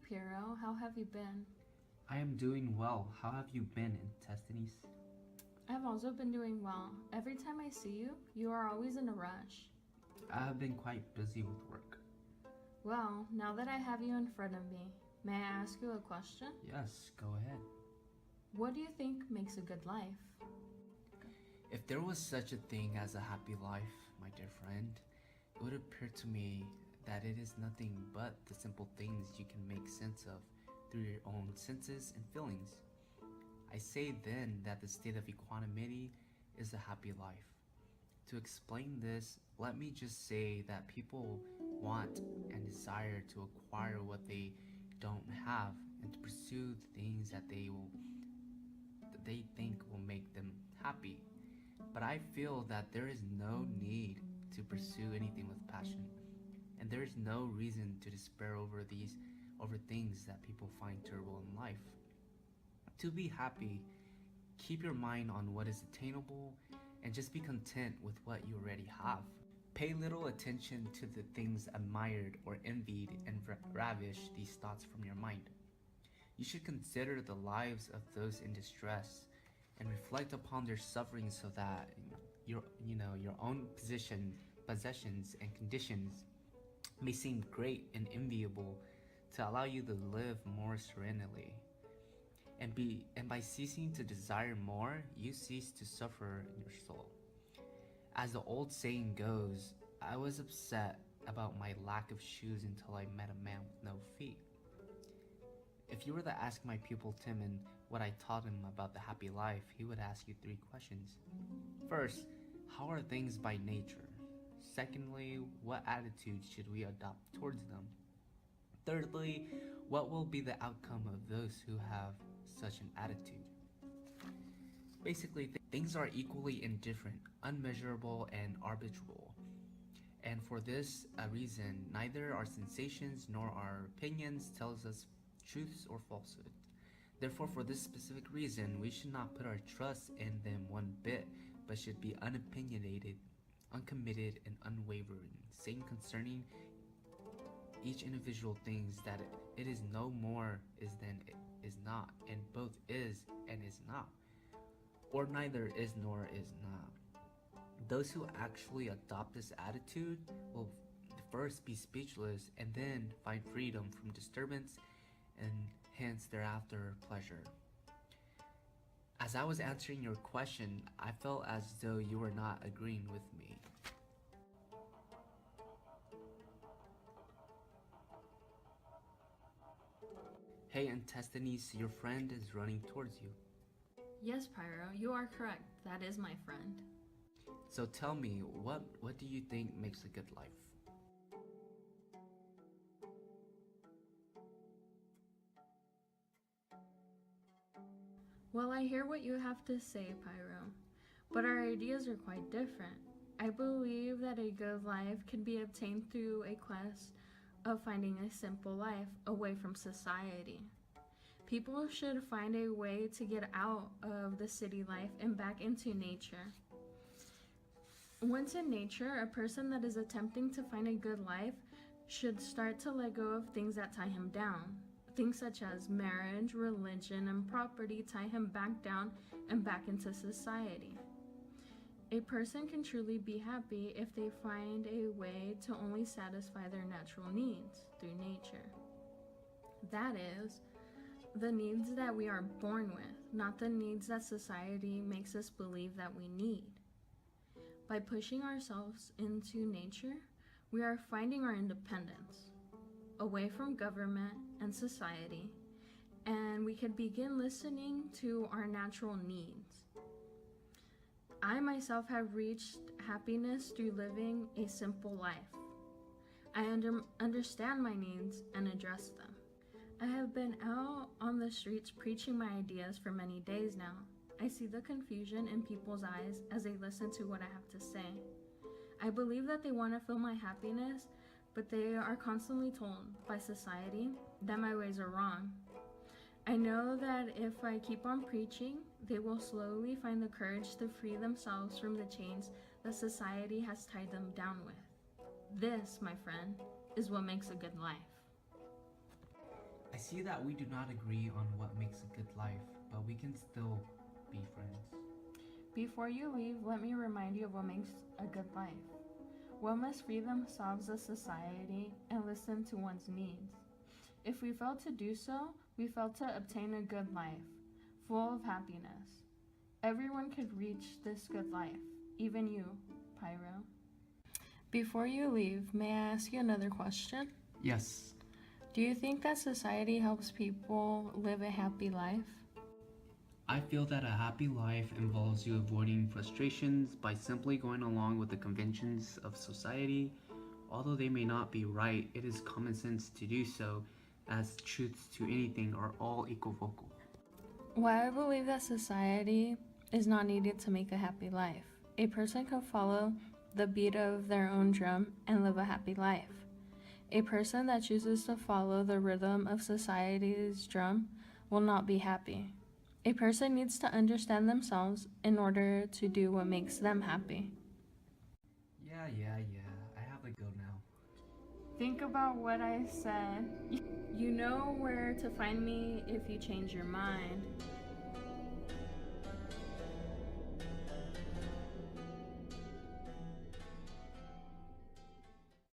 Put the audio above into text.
Pyrrho. How have you been? I am doing well. How have you been, Antisthenes? I've also been doing well. Every time I see you, you are always in a rush. I have been quite busy with work. Well, now that I have you in front of me, may I ask you a question? Yes, go ahead. What do you think makes a good life? If there was such a thing as a happy life, my dear friend, it would appear to me that it is nothing but the simple things you can make sense of through your own senses and feelings. I say then that the state of equanimity is a happy life. To explain this, let me just say that people want and desire to acquire what they don't have and to pursue the things that they think will make them happy. But I feel that there is no need to pursue anything with passion, and there is no reason to despair over things that people find terrible in life. To be happy, keep your mind on what is attainable and just be content with what you already have. Pay little attention to the things admired or envied and ravish these thoughts from your mind. You should consider the lives of those in distress and reflect upon their suffering so that your own possessions and conditions may seem great and enviable to allow you to live more serenely. And by ceasing to desire more, you cease to suffer in your soul. As the old saying goes, I was upset about my lack of shoes until I met a man with no feet. If you were to ask my pupil Timon what I taught him about the happy life, he would ask you 3 questions. First, how are things by nature? Secondly, what attitude should we adopt towards them? Thirdly, what will be the outcome of those who have such an attitude? Basically, things are equally indifferent, unmeasurable, and arbitrable. And for this reason, neither our sensations nor our opinions tells us truths or falsehood. Therefore, for this specific reason, we should not put our trust in them one bit, but should be unopinionated, uncommitted, and unwavering, saying concerning each individual things that it is no more is than it is not, and both is and is not, or neither is nor is not. Those who actually adopt this attitude will first be speechless and then find freedom from disturbance and hence thereafter pleasure. As I was answering your question, I felt as though you were not agreeing with me. Hey Antisthenes, your friend is running towards you. Yes, Pyrrho, you are correct. That is my friend. So tell me, what do you think makes a good life? Well, I hear what you have to say, Pyrrho, but our ideas are quite different. I believe that a good life can be obtained through a quest of finding a simple life away from society. People should find a way to get out of the city life and back into nature. Once in nature, a person that is attempting to find a good life should start to let go of things that tie him down. Things such as marriage, religion, and property tie him back down and back into society. A person can truly be happy if they find a way to only satisfy their natural needs through nature. That is, the needs that we are born with, not the needs that society makes us believe that we need. By pushing ourselves into nature, we are finding our independence, away from government and society, and we can begin listening to our natural needs. I myself have reached happiness through living a simple life. I understand my needs and address them. I have been out on the streets preaching my ideas for many days now. I see the confusion in people's eyes as they listen to what I have to say. I believe that they want to feel my happiness, but they are constantly told by society that my ways are wrong. I know that if I keep on preaching, they will slowly find the courage to free themselves from the chains that society has tied them down with. This, my friend, is what makes a good life. I see that we do not agree on what makes a good life, but we can still be friends. Before you leave, let me remind you of what makes a good life. One must free themselves of society and listen to one's needs. If we fail to do so, we fail to obtain a good life, full of happiness. Everyone could reach this good life, even you, Pyrrho. Before you leave, may I ask you another question? Yes. Do you think that society helps people live a happy life? I feel that a happy life involves you avoiding frustrations by simply going along with the conventions of society. Although they may not be right, it is common sense to do so, as truths to anything are all equivocal. Well, I believe that society is not needed to make a happy life. A person can follow the beat of their own drum and live a happy life. A person that chooses to follow the rhythm of society's drum will not be happy. A person needs to understand themselves in order to do what makes them happy. Yeah. I have to go now. Think about what I said. You know where to find me if you change your mind.